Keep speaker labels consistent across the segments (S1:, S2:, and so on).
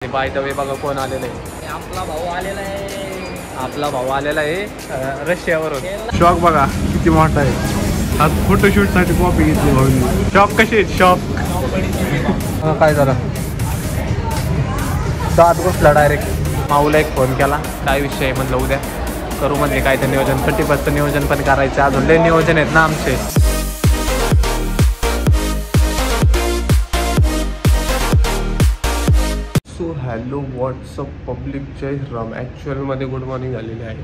S1: By the way बघा कोण आलेलं आहे. आपला भाऊ आलेला आहे रशियावरून.
S2: शॉक बघा किती मोठा आहे. आज फोटोशूट साठी कॉपी घेतली भाऊनी. शॉप कशी आहे शॉप.
S1: काय झालं दात घुसला डायरेक्ट. माऊला एक फोन केला काय विषय आहे म्हणलं उद्या करू म्हणजे काय ते नियोजन 30% नियोजन पण करायचं. अजून लय नियोजन आहेत ना आमचे. सो हॅलो व्हॉट्सअप पब्लिक जय राम. ॲक्च्युअलमध्ये गुड मॉर्निंग झालेली आहे.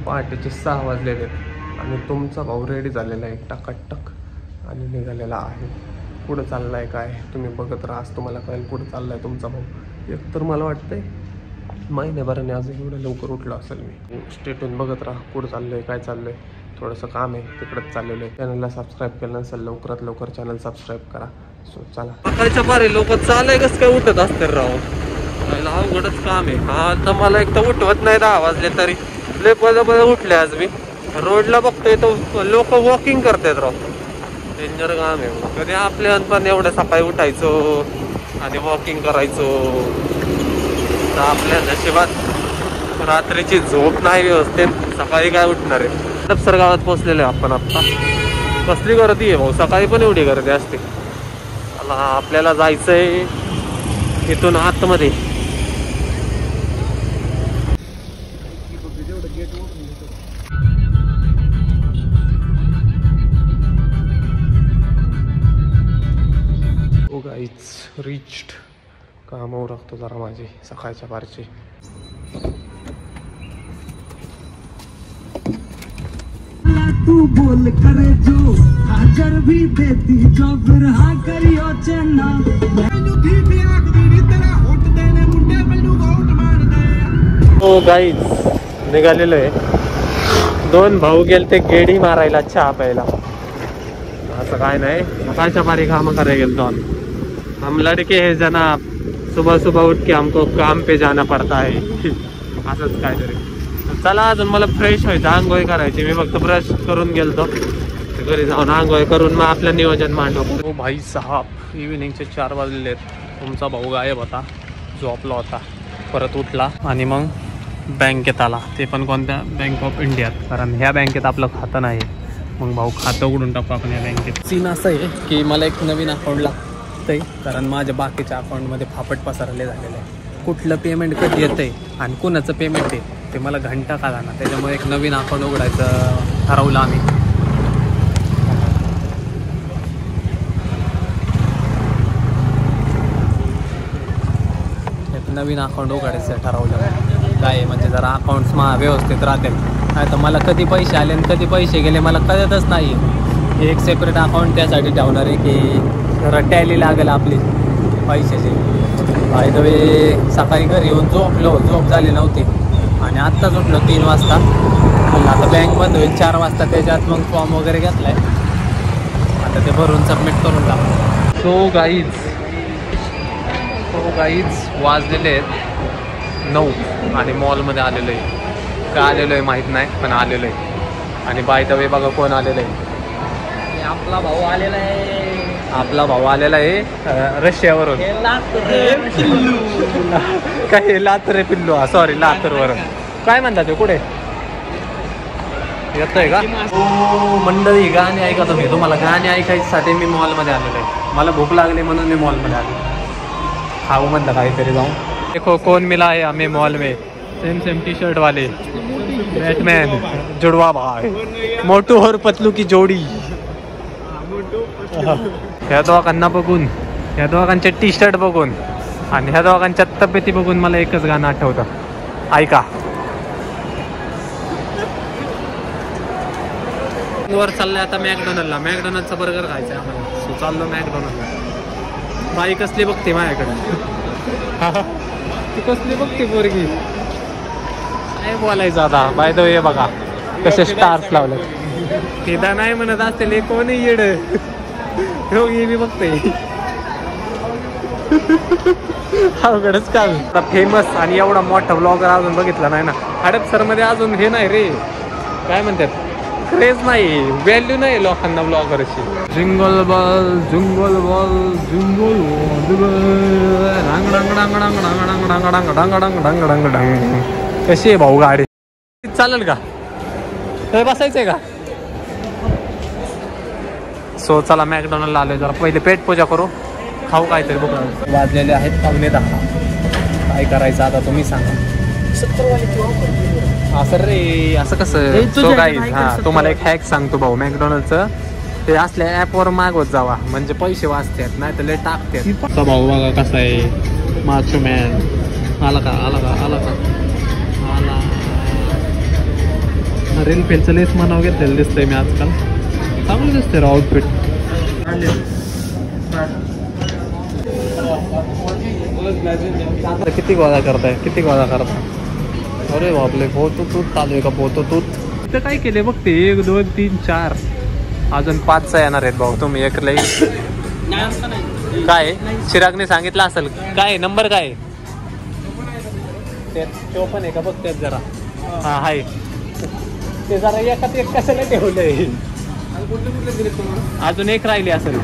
S1: पहाटेचे 6 वाजलेले आहेत आणि तुमचा भाऊ रेडी झालेला आहे टकाटक आणि निघालेला आहे. पुढं चालला आहे काय तुम्ही बघत राहा. आज तुम्हाला कळेल पुढं चालला आहे तुमचा भाऊ. एकतर मला वाटतंय महिन्याभराने आज एवढं लवकर उठलो असेल मी. स्टेटून बघत राहा पुढं चाललं आहे काय चाललं आहे. थोडंसं काम आहे तिकडंच चाललेलं आहे. चॅनलला सबस्क्राईब केलं नसेल लवकरात लवकर चॅनल सबस्क्राईब करा. सो चला. सकाळच्या पारे लोक चालय कसं काय उठत असते राव. अवघडच काम आहे. हा तर मला एक तर उठवत नाही 10 वाजले तरी लय पदा उठले आज मी. रोडला बघतोय तर लोक वॉकिंग करतात राव. डेंजर काम आहे. कधी आपल्या पण एवढ्या सकाळी उठायचो आणि वॉकिंग करायचो तर आपल्या नशिबात रात्रीची झोप नाही व्यवस्थित. सकाळी काय उठणार आहे. हडपसर गावात पोहोचलेलो आहे आपण आत्ता. कसली गर्दी आहे भाऊ. सकाळी पण एवढी गर्दी असते. आपल्याला जायचंय इथून आतमध्ये. ओ गाईज रिच्ड. कामावर लागतो जरा माझी सकाळच्या पारची.
S3: तू बोल करे जो हाजर भी देती जो फिर हाँ करियो चन्ना मैनू भी आख दी तेरा होट देने मुंडे मैनू वोट मार दे.
S1: ओ गाईज निघालेलो आहे. 2 भाऊ गेलते गेडी मारायला चहा प्यायला. असं काय नाही सकाळच्या पारी काम करायला गेलतो हम लड़के है जनाब. सुबह सुबह उठ के हमको काम पे जाना पड़ता है. असंच काय तरी. चला अजून मला फ्रेश व्हायचं. आंघोळ करायची. मी फक्त ब्रश करून गेलतो घरी जाऊन आंघोळ करून मग आपलं नियोजन मांडव. ओ भाई साहब इव्हिनिंगचे 4 वाजलेले आहेत. तुमचा भाऊ गायब होता. झोपला होता परत उठला आणि मग बँकेत आला. ते पण कोणत्या बँक ऑफ इंडियात. कारण ह्या बँकेत आपलं खातं नाही. मग भाऊ खातं उघडून टाकू आपण या बँकेत. सीन असं आहे की मला एक नवीन अकाउंट लागतंय. कारण माझ्या बाकीच्या अकाउंटमध्ये फापट पसरले झालेलं आहे. कुठलं पेमेंट कधी येतं आहे आणि कुणाचं पेमेंट आहे ते मला घंटा का जाणार. त्याच्यामुळे एक नवीन अकाउंट उघडायचं ठरवलं आम्ही. एक नवीन अकाउंट उघडायचं ठरवलं. काय म्हणजे जरा अकाउंट्स व्यवस्थित राहतील. नाही तर मला कधी पैसे आले आणि कधी पैसे गेले मला कळतच नाही. एक सेपरेट अकाउंट त्यासाठी ठेवणार आहे की रट्याली लागेल आपली पैशाची. बाय द वे सकाळी घरी येऊन झोप झाली नव्हती आणि आत्ताच उठलो 3 वाजता. आता बँक बंद होईल 4 वाजता. त्याच्यात मग फॉर्म वगैरे घेतलाय. आता ते भरून सबमिट करून टाकतो. सो गाईज वाजलेले आहेत 9 आणि मॉलमध्ये आलेलो आहे. का आलेलो आहे माहीत नाही पण आलेलो आहे. आणि बाय द वे बघा कोण आलेलं आहे. आपला भाऊ आलेला आहे रशियावरून. काय लातूर रे पिल्लू. सॉरी लातूरवरून. काय म्हणतात ते कुठे येतोय का. मंडळी गाणी ऐका तुम्ही. तुम्हाला गाणी ऐकायसाठी मी मॉलमध्ये आलेलो आहे. मला भूक लागली म्हणून मी मॉलमध्ये आलो. खाऊ म्हणलं काहीतरी जाऊन. देखो कौन मिला है हमें मॉल में. सेम टी शर्ट वाले बैटमैन जुड़वा भाई. मोटू और पतलू की जोड़ी. ह्या दोघांना बघून ह्या दोघांचे टी शर्ट बघून आणि ह्या दोघांच्या तब्येती बघून मला एकच गाणं आठवतं. ऐका. वर चाललंय आता मॅकडोनल्डला. मॅकडोनल्डचा बर्गर खायचा आहे आम्हाला. चाललो मॅकडोनल्डला. बाई कसली बघते माझ्याकडे. ती कसली बघते पोरगी. काय बोलायचं आता. बाय द वे बघा कसे स्टार्स लावले. तिथं नाही म्हणत असते कोणी येड हो मी बघते. अवघडच काम. फेमस आणि एवढा मोठा ब्लॉगर अजून बघितला नाही ना. हडपसर मध्ये अजून हे नाही रे काय म्हणतात क्रेज नाही, व्हॅल्यू नाही लोकांना ब्लॉगरची. Jingle bell jingle bell jingle bell. कशी आहे भाऊ गाडी? चालेल का? हे बसायचंय का? सो चला मॅकडॉनल्डला आलोय, जरा पहिले पेट पूजा करू, खाऊ काहीतरी. भूक वाजलेले आहेत 9:15. काय करायचं आता तुम्ही सांगा. असं रे, असं कसं? सो गाईज, हा तुम्हाला एक हॅक सांगतो भाऊ मॅकडॉनल्डचं. ते असल्या ॲपवर मागवत जावा, म्हणजे पैसे वाचतात, नाही तर लय टाकतात. भाऊ बघा कसं आहे माचो मॅन. आला का आला का आला का आला. रील पेलचं लेस म्हणावं घेतलेलं दिसतंय मी आजकाल. चांगलं दिसतंय रे आउटफिट. किती गोळा करताय, किती गोळा करताय? अरे बापले, पोहतो तूत चालू आहे का? पोहतो तूत. इथं काय केले बघ ते 1 2 3 4 अजून 5 येणार आहेत भाऊ. तुम्ही एक लई काय चिरागने सांगितलं असेल. काय नंबर काय? 54 आहे का बघ त्यात जरा. हा आहे ते जरा एकात एक कशाला ठेवलंय. अजून एक राहिली असेल.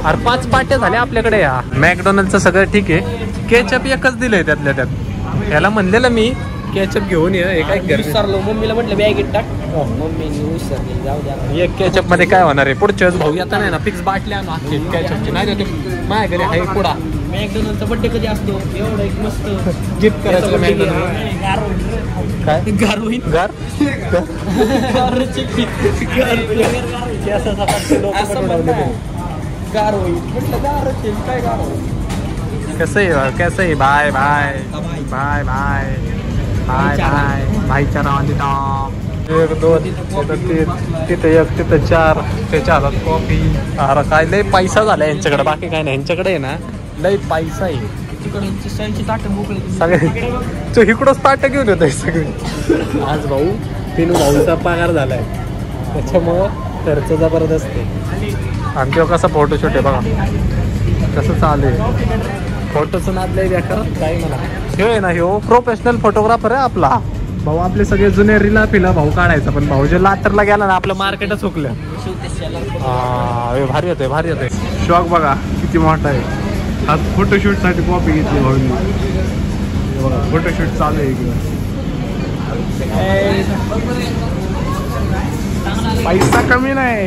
S1: अरे 5 पाट्या झाल्या आपल्याकडे. या मॅकडॉनल्डचं सगळं ठीक आहे. केचप एकच दिलंय त्यातल्या त्यात. याला म्हणलेलं मी केचप घेऊन ये. काय विसरलो, मम्मीला म्हटलं बॅगेत टाक. मम्मीने विसरली, जाऊ द्या. एक केचप मध्ये काय होणार आहे? पुढच्याच भाऊ येता नाही ना, फिक्स बाटल्या आणू केचपची. नाही ते माझ्या घरी आहे पुढा. मॅकडॉनल्डचा बड्डे कधी असतो? एवढं एक मस्त गिफ्ट करायचं मॅकडॉनल्ड. काय गार होईल? गार गार होईल म्हटलं. गार काय गार होईल? कसं आहे कसं आहे? Bye bye bye bye bye bye. भाईच्या नावाने 1 2 तिथं 1 तिथं 4 त्याच्या हातात कॉफी. अरे काय लय पैसा झाला यांच्याकडे, बाकी काय नाही. यांच्याकडे आहे ना लय पैसा आहे. सगळे इकडंच ताटं घेऊन येत आहे सगळे. आज भाऊ पिनू भाऊचा पगार झालाय, त्याच्यामुळं खर्च जबरदस्त आहे. आणि तो कसा फोटोशूट आहे बघा कसं चालू आहे. फोटोचं नाद लय बेकार काय म्हणा. ह्यो आहे ना, ह्यो प्रोफेशनल फोटोग्राफर आहे आपला भाऊ. आपले सगळे जुने रिला फिला भाऊ काढायचा, पण भाऊ जे लातरला गेला ना आपलं मार्केटच चुकलं. भारी होते भारी होते.
S2: शॉक बघा किती मोठा आहे. आज फोटोशूट साठी कॉपी घेतली भाऊनी. बघा फोटोशूट चालू आहे इकडे. पैसा कमी नाही.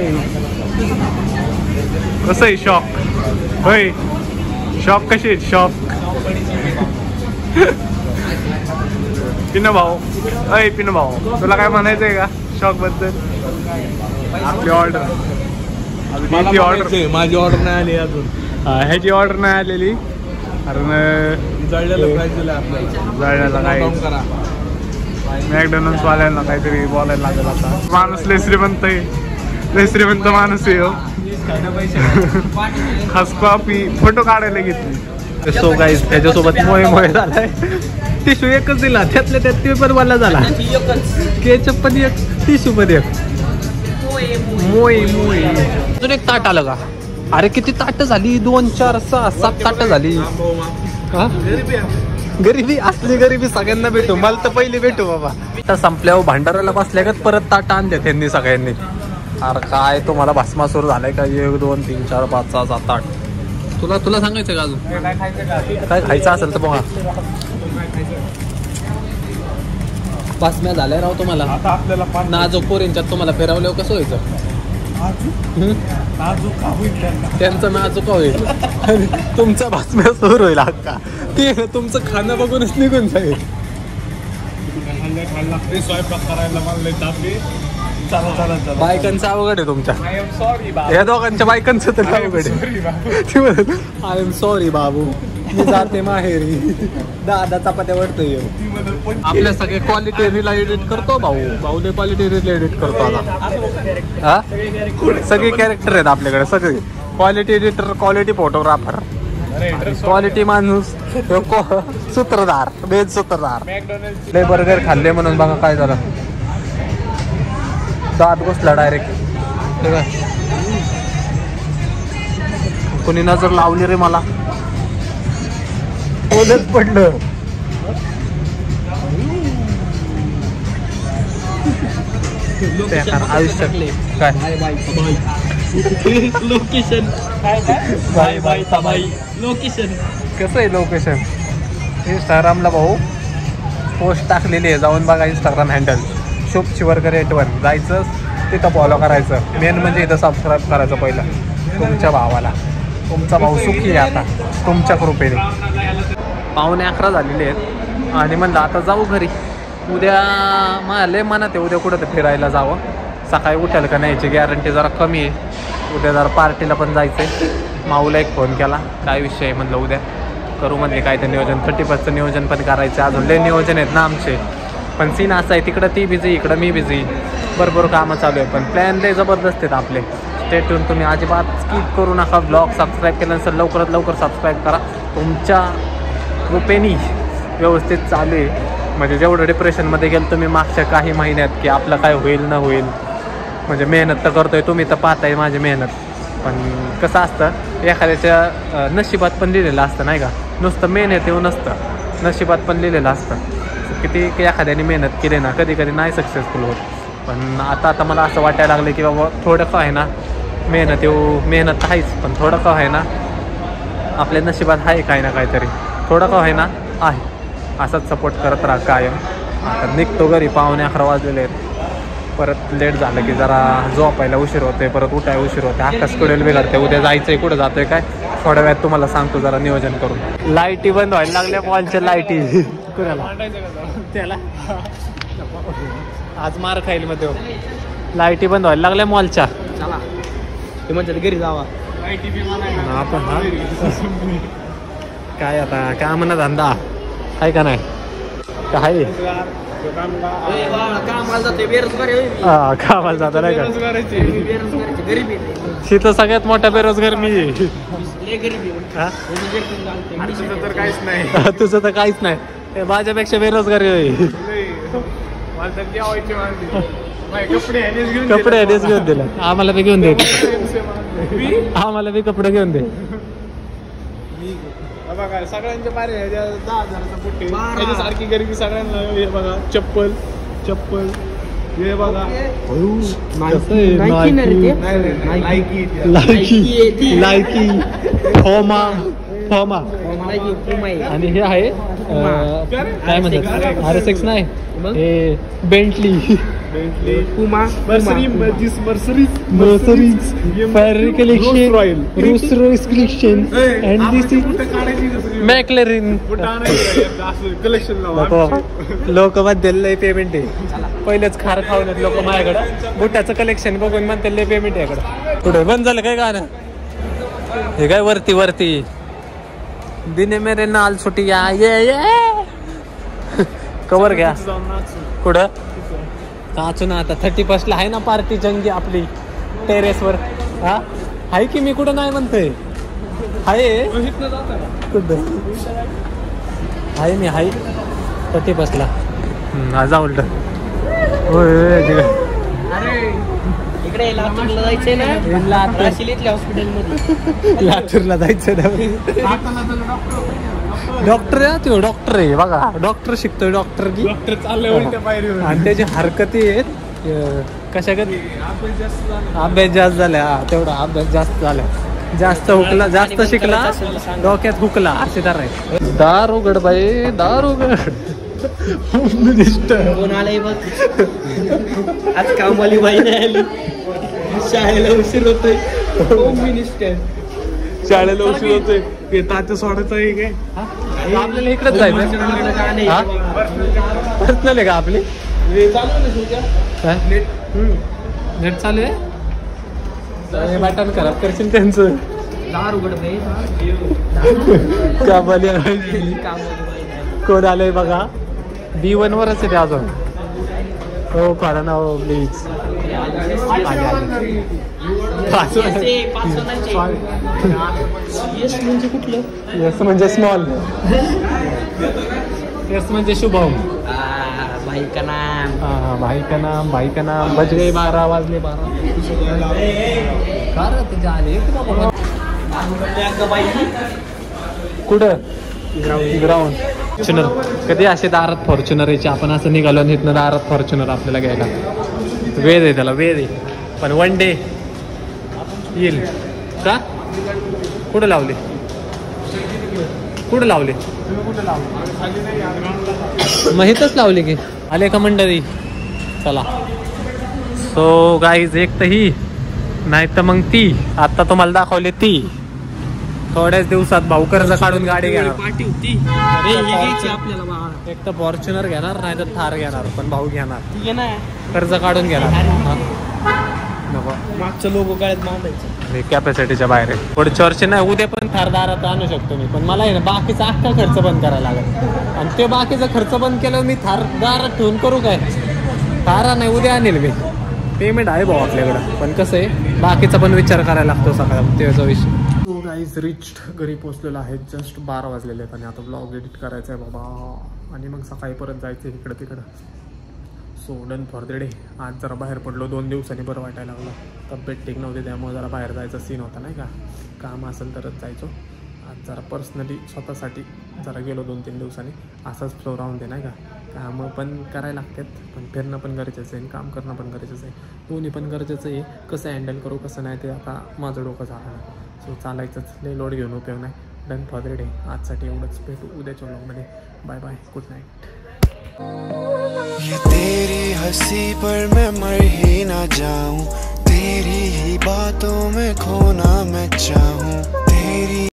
S2: कसं आहे शॉक? होय शॉक कशी आहे? शॉक पिनो भाऊ. अय पिनो भाऊ, तुला काय म्हणायचंय का शॉक बद्दल? आपली ऑर्डर, माझी ऑर्डर नाही आली अजून. ह्याची ऑर्डर नाही आलेली कारण जळल्याला काय मॅकडॉनल्ड्स वाल्यांना काहीतरी बोलायला लागेल. आता माणूस लय श्रीमंत आहे, लय श्रीमंत माणूस आहे. खास कॉपी फोटो काढायला घेतली.
S1: सो गाईज त्याच्यासोबत मोहे झालाय. टिश्यू एकच दिला, त्यातल्या त्यात ते पण वाला झाला. केचप पण एक, टिश्यू पण एक. मोय मोय. अजून एक ताट आलं का? अरे किती ताट झाली? 2 4 6 7 ताट झाली. गरिबी असली गरिबी सगळ्यांना भेटू. मला तर पहिली भेटू बाबा. आता संपल्यावर भांडाराला बसल्या का परत ताट आणले त्यांनी सगळ्यांनी. अरे काय तुम्हाला भस्मासूर झालाय का? 1 2 3 4 5 6 7 8. तुला सांगायचं का अजून काय खायचं असेल तर बघा. बातम्या झाल्या राव तुम्हाला. नाजूक पोरींच्यात तुम्हाला फिरवल्यावर कसं व्हायचं? त्यांचं नाजूक होईल तुमच्या बातम्या सुरू होईल. अक्का ते तुमचं खाणं बघूनच निघून जाईल. बायकांचं अवघड आहे तुमच्या. या दोघांच्या बायकांचं तर अवघड आहे. आय एम सॉरी बाबू, मी जाते माहेरी. दादा चपात्या वाटतोय. आपल्या सगळे क्वालिटी रील एडिट करतो भाऊ ते क्वालिटी रील एडिट करतो आता. हा सगळे कॅरेक्टर आहेत आपल्याकडे, सगळे quality editor, quality photographer, quality माणूस, सूत्रधार, बेज सूत्रधार. लय बर्गर खाल्ले म्हणून बघा काय झालं. दात बसला डायरेक्ट. कोणी नजर लावली रे मला. ओलच पडलं. बेकार आयुष्यात काय
S4: location bye bye bye location
S1: कसं आहे लोकेशन. इंस्टाग्रामला भाऊ पोस्ट टाकलेली आहे, जाऊन बघा इंस्टाग्राम हँडल शुभ शिवरकर 81. जायचं तिथं फॉलो करायचं. मेन म्हणजे इथं सबस्क्राईब करायचं पहिलं तुमच्या भावाला. तुमचा भाऊ सुखी आहे आता तुमच्या कृपेने. 11:15 झालेले आहेत आणि म्हणलं आता जाऊ घरी. उद्या मला मनात आहे उद्या कुठं तर फिरायला जावं. सकाळी उठेल का नाही याची गॅरंटी जरा कमी आहे. उद्या जरा पार्टीला पण जायचं आहे. माऊला एक फोन केला, काय विषय आहे म्हणलं उद्या करू म्हणले काय ते नियोजन. 31चं नियोजन पण करायचं. अजून लय नियोजन आहेत ना आमचे. पण सीन असं आहे तिकडं ती बिझी इकडं मी बिझी. भरपूर कामं चालू आहे पण प्लॅन लय जबरदस्त आहेत आपले. Stay tune. तुम्ही अजिबात स्किप करू नका. ब्लॉग सबस्क्राईब केल्यानंतर लवकरात लवकर सबस्क्राईब करा. तुमच्या कृपेनी व्यवस्थित चालू आहे. म्हणजे जेवढं डिप्रेशनमध्ये गेलं तुम्ही मागच्या काही महिन्यात की आपलं काय होईल न होईल. म्हणजे मेहनत तर करतोय तुम्ही तर पाहताय माझी मेहनत. पण कसं असतं एखाद्याच्या नशिबात पण लिहिलेलं असतं नाही का. नुसतं मेहनत येऊ नसतं, नशिबात पण लिहिलेलं असतं. किती एखाद्याने मेहनत केली ना कधी कधी नाही सक्सेसफुल होत. पण आता मला असं वाटायला लागलं की बाबा थोडं का आहे ना मेहनत मेहनत आहेच पण थोडं का आहे ना आपल्या नशिबात आहे काही ना काहीतरी. थोडं का आहे ना आहे. असाच सपोर्ट करत राहा कायम. आता निघतो घरी. 11:15 वाजलेले आहेत. परत लेट झालं की जरा झोपायला उशीर होते, परत उठायला उशीर होते. आकाश कुठेल बिघडते. उद्या जायचं आहे कुठं जातोय काय थोड्या वेळात तुम्हाला सांगतो जरा नियोजन करून. लाईटी बंद व्हायला लागल्या मॉलच्या लाईटी. त्याला आज मार खाईल मग तो. लाईटी बंद व्हायला लागल्या मॉलच्या.
S4: चला ते म्हणतात घरी जावा.
S1: आपण काय आता काय म्हणा धंदा आहे का नाही काय
S4: कामाला जाते बेरोजगार
S1: हा कामाला जाता नाही का.
S4: गरीबी
S1: तिथं सगळ्यात मोठा बेरोजगार मी आहे.
S2: तर काहीच नाही.
S1: तुझं तर काहीच नाही. माझ्यापेक्षा बेरोजगारी होईल. कपडे ह्यानेच घेऊन दिले. आम्हाला बी घेऊन दे. आम्हाला बी कपडे घेऊन दे.
S2: बघा सगळ्यांच्या बारे 10,000चा पुट्टे सारखी गरिबी सगळ्यांना. हे बघा चप्पल हे बघा
S1: लायकी फॉमा आणि हे आहे काय म्हणतात RS6 नाही हे Bentley Mercedes Ferrari collection, Rolls Royce collection, and this is McLaren. लोक बद्दल लय पेमेंट आहे. पहिलेच खार खाऊन लोक माझ्याकडं बुटाचं कलेक्शन बघून म्हणते लय पेमेंट आहे इकडं. पुढे बंद झालं काय गाणं. हे काय वरती दिने मेरे नाल सुटिया ये कवर घ्या. कुठं नाचू ना आता 31ला आहे ना पार्टी जंगी आपली टेरेसवर. हा आहे की मी कुठं नाही म्हणतोय. आहे कुठं आहे मी आहे 31ला. जा उलट
S4: इकडे लातूरला जायचंय ना.
S1: लातूरला जायचं ना. डॉक्टर आहे तो. डॉक्टर आहे बघा. डॉक्टर शिकतोय. डॉक्टर
S2: चाललंय
S1: आणि त्याची हरकती आहेत कशा अभ्यास जास्त झाल्या. तेवढा अभ्यास जास्त झाला. जास्त हुकला जास्त शिकला डोक्यात हुकला असे दार आहे. दार उघड बाई दार उघड. मिनिस्टर
S4: कोण आलंय बघ. आज कामवाली बाई नाही आली. शाळेला उशीर होतोय. होम मिनिस्टर
S2: शाळेला उशीर होतोय. तात्या सोडायचं आहे काय
S1: आपल्याला इकडेच जायचं. पर्सनल आहे का आपली नेट चालू आहे. बॅटन खराब करशील त्यांचं.
S4: दार उघड
S1: कामवाली कोण आलंय बघा. B1 वरच आहे ते अजून. हो खरं ना प्लीज.
S4: म्हणजे कुठलं.
S1: यस म्हणजे स्मॉल. यस म्हणजे शुभम.
S4: भाई का नाम.
S1: भाई का नाम बज गए 12 वाजले 12. कुठं ग्राउंड फॉर्च्युनर. कधी असे दारात फॉर्च्युनर यायचे आपण असं निघालो इथनं दारात फॉर्च्युनर आपल्याला घ्यायला.
S2: वेळ आहे त्याला, वेळ आहे. पण वन डे येईल का? कुठं लावले? कुठं लावले? मग इथंच लावले की. आले का मंडळी? चला. सो गाईज, एक तर ही, नाही तर मग ती. आता तुम्हाला दाखवली ती. थोड्याच दिवसात भाऊ कर्ज काढून गाडी घेणार.
S4: पार्टी होती. अरे ही घ्यायची आपल्याला बाळा.
S2: एक तर फॉर्च्युनर घेणार, नाही तर थार घेणार. पण भाऊ घेणार,
S4: ठीक आहे ना.
S2: कर्ज काढून घेणार. नको,
S4: मागचं लोगो गळ्यात बांधायचं.
S2: कॅपॅसिटीच्या बाहेर आहे. पुढच्या वर्षी नाही, उद्या पण थार दारात आणू शकतो मी. पण मला आहे ना बाकीचा अख्खा खर्च बंद करायला लागेल. आणि ते बाकीचा खर्च बंद केल्यावर मी थार दारात ठेवून करू काय? थारा नाही, उद्या आणेल मी. पेमेंट आहे भाऊ आपल्याकडं, पण कसं आहे बाकीचा पण विचार करायला लागतो सकाळी, त्याचा विषय. सो गाईज, रिच्ड घरी पोहोचलेलो आहे. जस्ट 12 वाजलेले आहेत आणि आता ब्लॉग एडिट करायचा आहे बाबा. आणि मग सकाळी परत जायचं इकडं तिकडं. So done for the day. आज जरा बाहेर पडलो, 2 दिवसांनी बरं वाटायला लागलं. तब्येत ठीक नव्हती, त्यामुळे जरा बाहेर जायचा सीन होता नाही का. काम असेल तरच जायचो. आज जरा पर्सनली स्वतःसाठी जरा गेलो 2-3 दिवसांनी. असाच फ्लो राहून दे नाही का. कामं पण करायला लागतात, पण फिरणं पण गरजेचं आहे, काम करणं पण गरजेचं आहे. दोन्ही पण गरजेचं आहे. कसं हँडल करू कसं नाही ते आता माझं डोकं झालं नाही. सो चालायचंच, लई लोड घेऊन उपयोग नाही. Done for the day. आजसाठी एवढंच. भेटू उद्याच्या व्लॉगमध्ये. Bye bye, good night.
S5: ये तेरी हंसी पर मैं मर ही ना जाऊं, तेरी ही बातों में खोना मैं चाहूं, तेरी